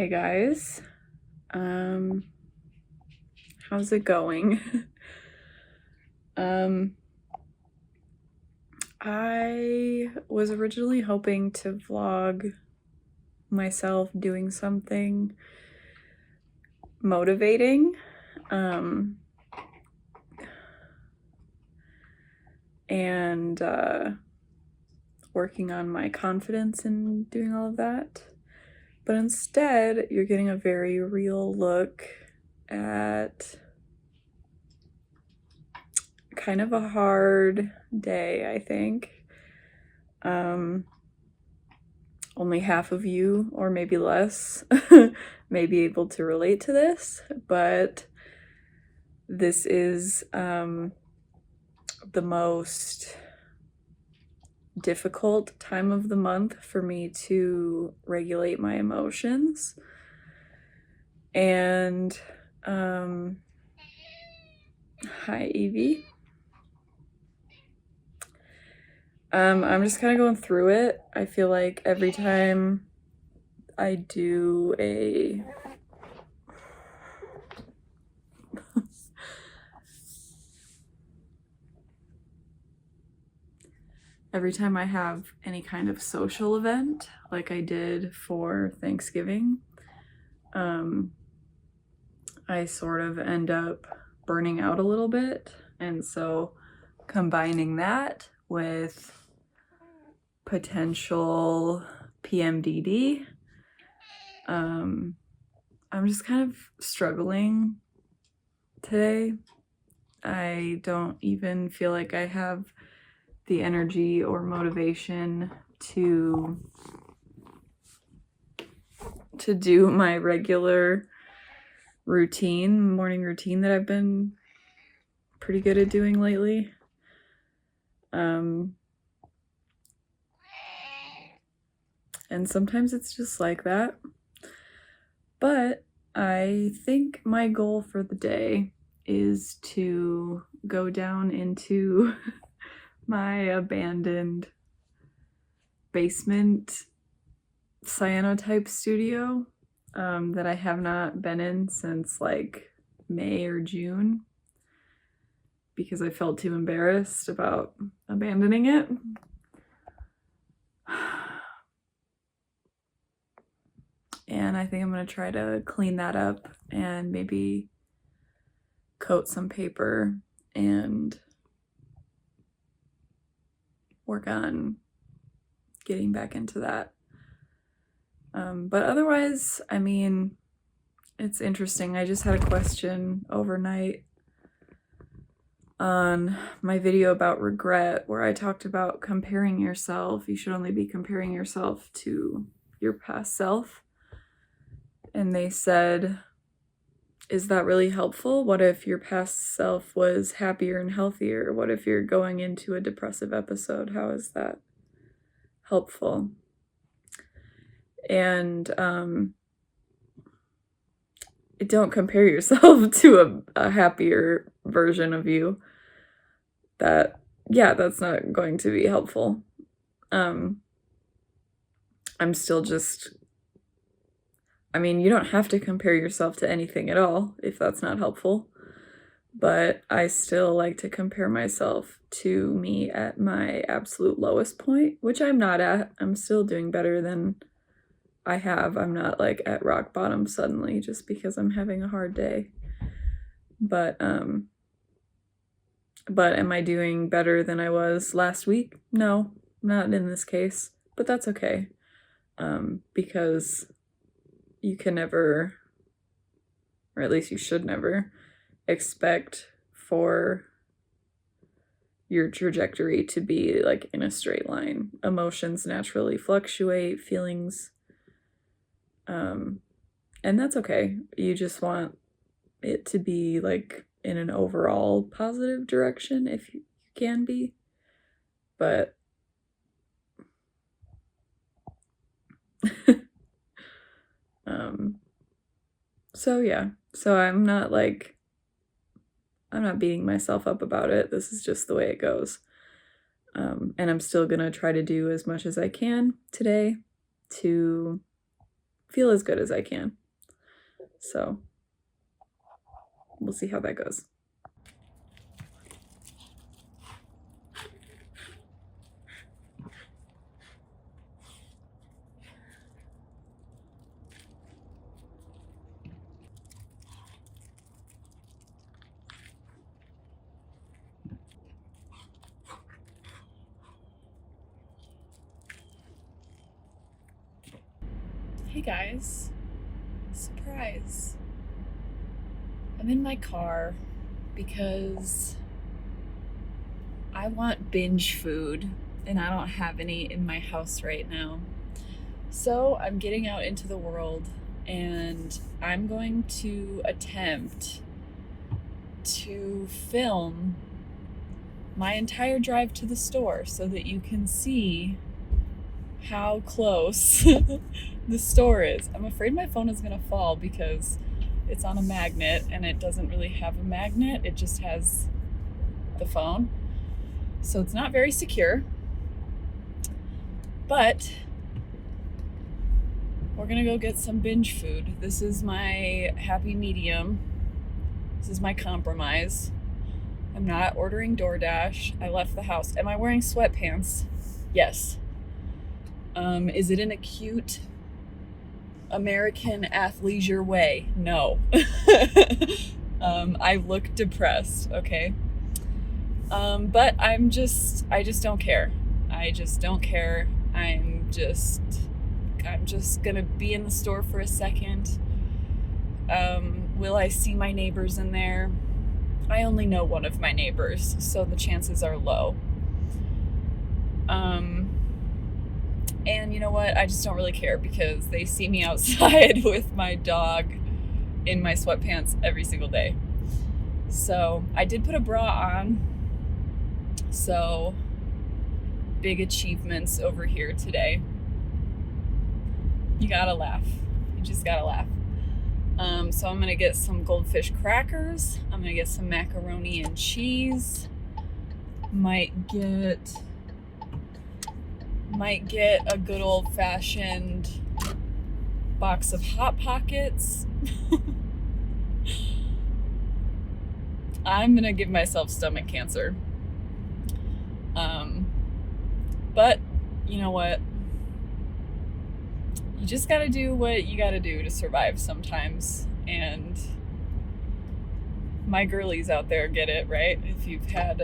Hey guys, how's it going? I was originally hoping to vlog myself doing something motivating, and working on my confidence and doing all of that. But instead, you're getting a very real look at kind of a hard day, I think. Only half of you, or maybe less, may be able to relate to this, but this is the most difficult time of the month for me to regulate my emotions. And hi Evie. I'm just kind of going through it. I feel like every time I do every time I have any kind of social event, like I did for Thanksgiving, I sort of end up burning out a little bit. And so combining that with potential PMDD, I'm just kind of struggling today. I don't even feel like I have the energy or motivation to do my regular morning routine that I've been pretty good at doing lately. And sometimes it's just like that. But I think my goal for the day is to go down into my abandoned basement cyanotype studio that I have not been in since like May or June because I felt too embarrassed about abandoning it. And I think I'm going to try to clean that up and maybe coat some paper and work on getting back into that. But otherwise, I mean, it's interesting. I just had a question overnight on my video about regret where I talked about comparing yourself. You should only be comparing yourself to your past self. And they said, is that really helpful? What if your past self was happier and healthier? What if you're going into a depressive episode? How is that helpful? And don't compare yourself to a happier version of you. That's not going to be helpful. I'm still just, I mean, you don't have to compare yourself to anything at all if that's not helpful. But I still like to compare myself to me at my absolute lowest point, which I'm not at. I'm still doing better than I have. I'm not like at rock bottom suddenly just because I'm having a hard day. But am I doing better than I was last week? No, not in this case, but that's okay. Because you can never, or at least you should never, expect for your trajectory to be like in a straight line. Emotions naturally fluctuate, feelings, and that's okay. You just want it to be like in an overall positive direction if you can be. But so yeah. So I'm not beating myself up about it. This is just the way it goes. And I'm still gonna try to do as much as I can today to feel as good as I can. So we'll see how that goes. Hey guys, surprise. I'm in my car because I want binge food and I don't have any in my house right now. So I'm getting out into the world and I'm going to attempt to film my entire drive to the store so that you can see how close the store is. I'm afraid my phone is gonna fall because it's on a magnet and it doesn't really have a magnet, it just has the phone. So it's not very secure, but we're gonna go get some binge food. This is my happy medium. This is my compromise. I'm not ordering DoorDash. I left the house. Am I wearing sweatpants? Yes. Is it in a cute American athleisure way? No. I look depressed, okay? But I just don't care. I just don't care. I'm just gonna be in the store for a second. Will I see my neighbors in there? I only know one of my neighbors, so the chances are low. And you know what? I just don't really care because they see me outside with my dog in my sweatpants every single day. So I did put a bra on. So big achievements over here today. You gotta laugh. You just gotta laugh. So I'm gonna get some goldfish crackers. I'm gonna get some macaroni and cheese. Might get a good old-fashioned box of Hot Pockets. I'm gonna give myself stomach cancer. But you know what? You just gotta do what you gotta do to survive sometimes. And my girlies out there get it, right? If you've had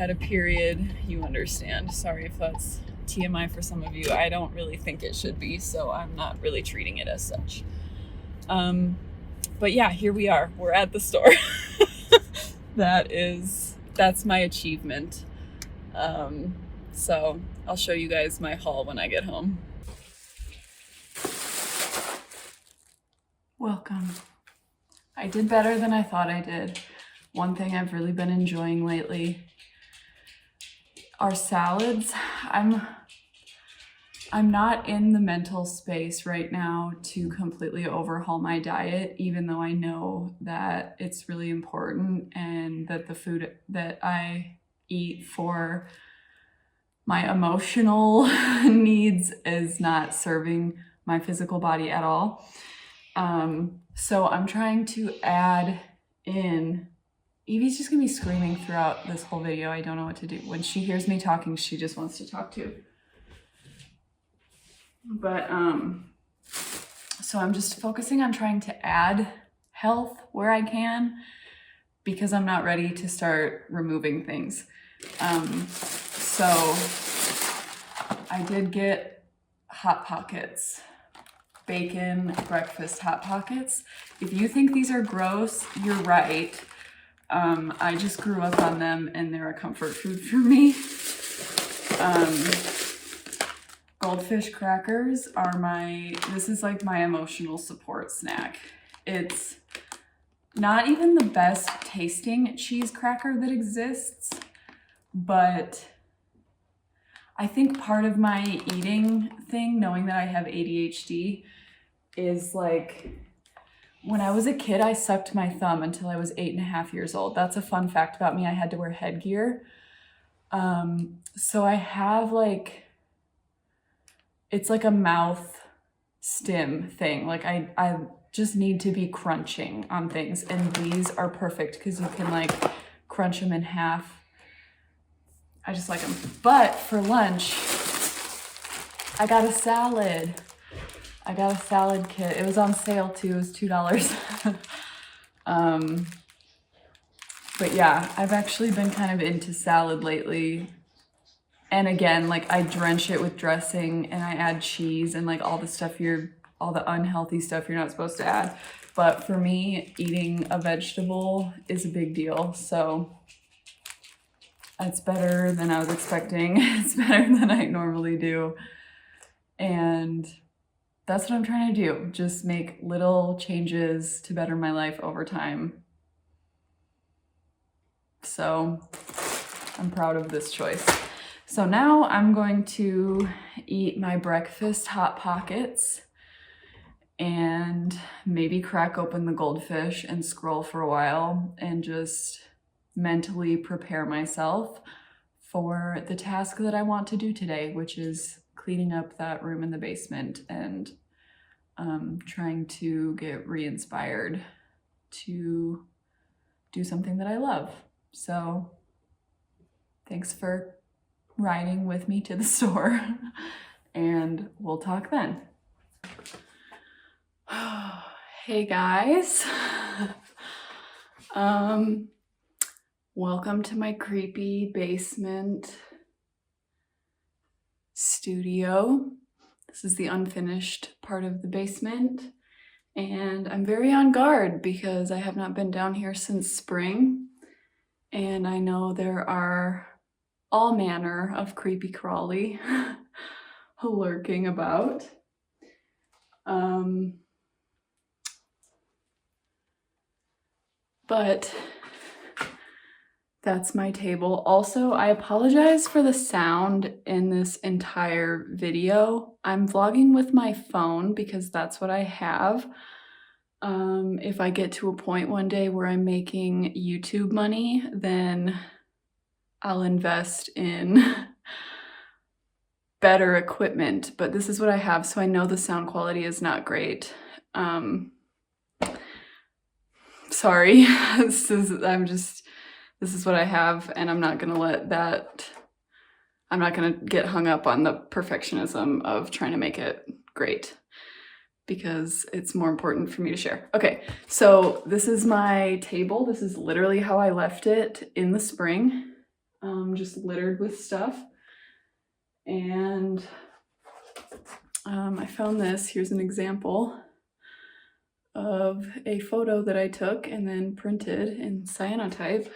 a period, you understand. Sorry if that's TMI for some of you. I don't really think it should be, so I'm not really treating it as such. But yeah, here we are. We're at the store. That's my achievement. So I'll show you guys my haul when I get home. Welcome. I did better than I thought I did. One thing I've really been enjoying lately are salads. I'm not in the mental space right now to completely overhaul my diet, even though I know that it's really important and that the food that I eat for my emotional needs is not serving my physical body at all. So I'm trying to add in. Evie's just gonna be screaming throughout this whole video. I don't know what to do. When she hears me talking, she just wants to talk too. But so I'm just focusing on trying to add health where I can because I'm not ready to start removing things. So I did get Hot Pockets, bacon breakfast Hot Pockets. If you think these are gross, you're right. I just grew up on them and they're a comfort food for me. Goldfish crackers are this is like my emotional support snack. It's not even the best tasting cheese cracker that exists, but I think part of my eating thing, knowing that I have ADHD, is like, when I was a kid, I sucked my thumb until I was 8.5 years old. That's a fun fact about me. I had to wear headgear. So I have like it's like a mouth stim thing. Like I just need to be crunching on things, and these are perfect because you can like crunch them in half. I just like them. But for lunch, I got a salad. I got a salad kit. It was on sale too. It was $2. But yeah, I've actually been kind of into salad lately. And again, like I drench it with dressing and I add cheese and like all the unhealthy stuff you're not supposed to add. But for me, eating a vegetable is a big deal. So it's better than I was expecting. It's better than I normally do. And that's what I'm trying to do. Just make little changes to better my life over time. So I'm proud of this choice. So now I'm going to eat my breakfast Hot Pockets and maybe crack open the goldfish and scroll for a while and just mentally prepare myself for the task that I want to do today, which is cleaning up that room in the basement and trying to get re-inspired to do something that I love. So thanks for riding with me to the store and we'll talk then. Hey guys. Welcome to my creepy basement studio. This is the unfinished part of the basement, and I'm very on guard because I have not been down here since spring, and I know there are all manner of creepy crawly lurking about. But that's my table. Also, I apologize for the sound in this entire video. I'm vlogging with my phone because that's what I have. If I get to a point one day where I'm making YouTube money, then I'll invest in better equipment, but this is what I have, so I know the sound quality is not great. Sorry, this is what I have, and I'm not gonna get hung up on the perfectionism of trying to make it great because it's more important for me to share. Okay, so this is my table. This is literally how I left it in the spring, just littered with stuff. And I found this. Here's an example of a photo that I took and then printed in cyanotype.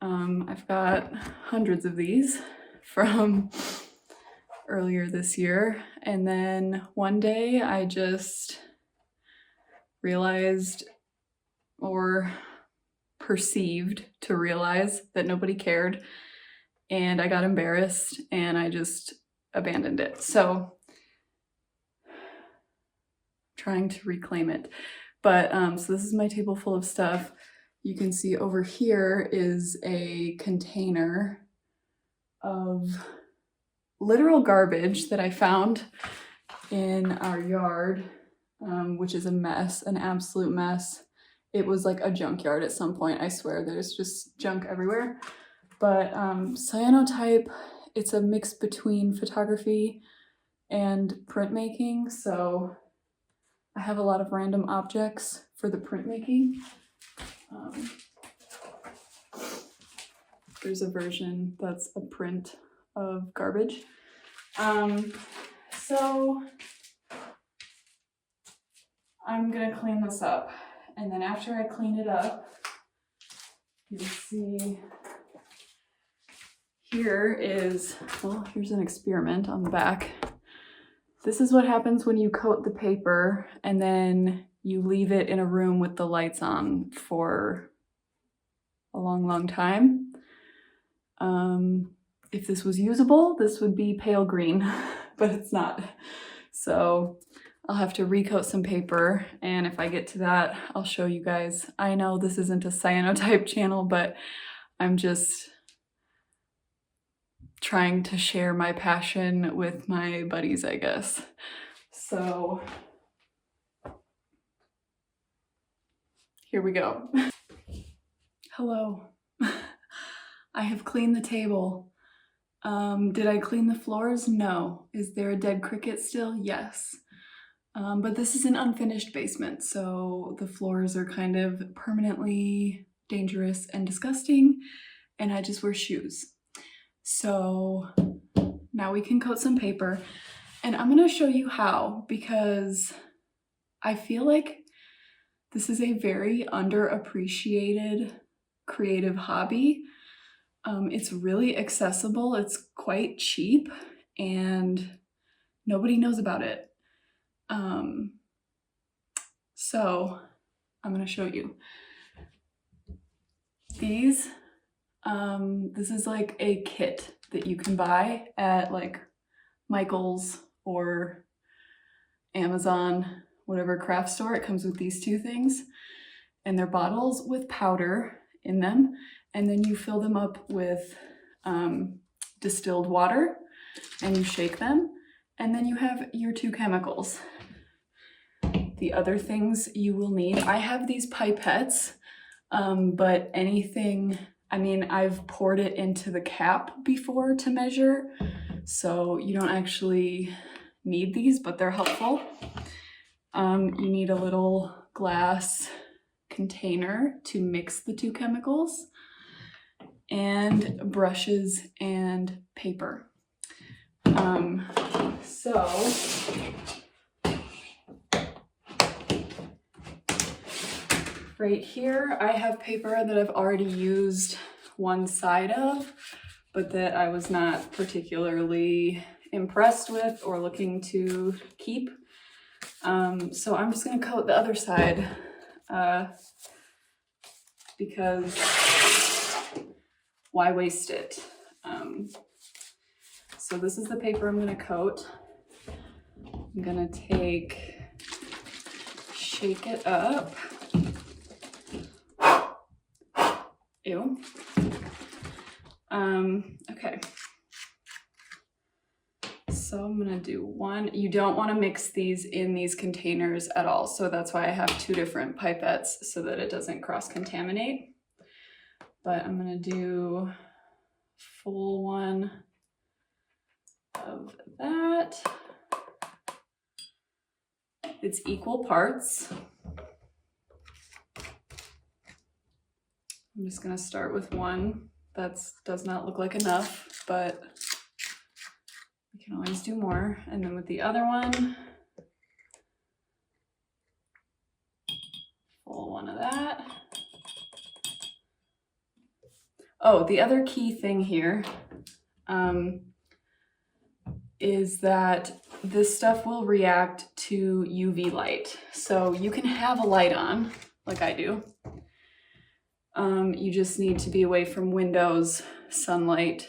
I've got hundreds of these from earlier this year, and then one day I just realized, or perceived to realize, that nobody cared, and I got embarrassed and I just abandoned it. So trying to reclaim it. But so this is my table full of stuff. You can see over here is a container of literal garbage that I found in our yard, which is a mess, an absolute mess. It was like a junkyard at some point. I swear there's just junk everywhere. But cyanotype, it's a mix between photography and printmaking. So I have a lot of random objects for the printmaking. There's a version that's a print of garbage. So I'm gonna clean this up. And then after I clean it up, you see here's an experiment on the back. This is what happens when you coat the paper and then you leave it in a room with the lights on for a long, long time. If this was usable, this would be pale green, but it's not. So I'll have to recoat some paper, and if I get to that, I'll show you guys. I know this isn't a cyanotype channel, but I'm just trying to share my passion with my buddies, I guess. So here we go. Hello. I have cleaned the table. Did I clean the floors? No. Is there a dead cricket still? Yes. But this is an unfinished basement, so the floors are kind of permanently dangerous and disgusting, and I just wear shoes. So now we can coat some paper, and I'm gonna show you how, because I feel like this is a very underappreciated creative hobby. It's really accessible, it's quite cheap, and nobody knows about it. So I'm gonna show you. These, this is like a kit that you can buy at like Michael's or Amazon, whatever craft store. It comes with these two things, and they're bottles with powder in them, and then you fill them up with distilled water, and you shake them, and then you have your two chemicals. The other things you will need, I have these pipettes, but anything, I mean, I've poured it into the cap before to measure, so you don't actually need these, but they're helpful. You need a little glass container to mix the two chemicals, and brushes and paper. So right here, I have paper that I've already used one side of, but that I was not particularly impressed with or looking to keep. So I'm just gonna coat the other side because why waste it? So this is the paper I'm gonna coat. I'm gonna shake it up. Ew. Okay. So I'm gonna do one. You don't wanna mix these in these containers at all. So that's why I have two different pipettes so that it doesn't cross-contaminate. But I'm gonna do full one of that. It's equal parts. I'm just gonna start with one. That does not look like enough, but we can always do more. And then with the other one, full one of that. Oh, the other key thing here is that this stuff will react to UV light. So you can have a light on, like I do. You just need to be away from windows, sunlight,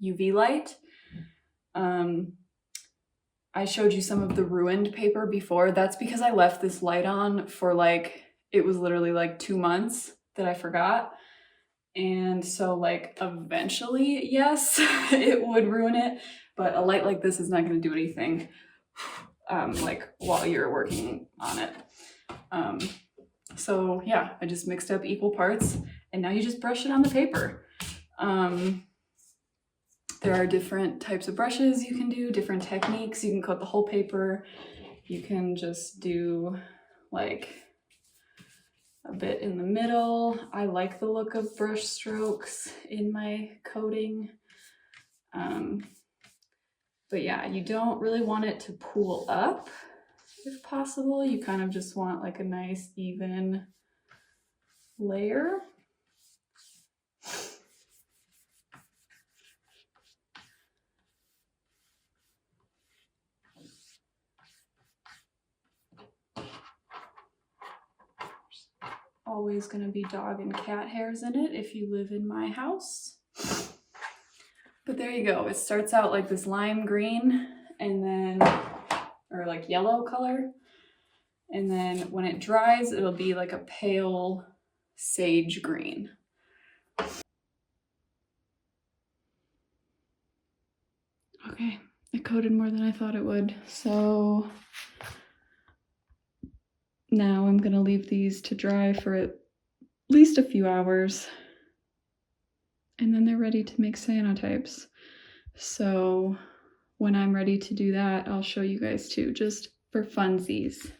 UV light. I showed you some of the ruined paper before. That's because I left this light on for like, it was literally like 2 months that I forgot. And so like eventually, yes, it would ruin it, but a light like this is not gonna do anything like while you're working on it. So yeah, I just mixed up equal parts, and now you just brush it on the paper. There are different types of brushes you can do, different techniques. You can coat the whole paper. You can just do like a bit in the middle. I like the look of brush strokes in my coating. But yeah, you don't really want it to pool up if possible. You kind of just want like a nice even layer. Always going to be dog and cat hairs in it if you live in my house. But there you go. It starts out like this lime green and then, or like yellow color. And then when it dries, it'll be like a pale sage green. Okay, it coated more than I thought it would. So now I'm gonna leave these to dry for at least a few hours. And then they're ready to make cyanotypes. So when I'm ready to do that, I'll show you guys too, just for funsies.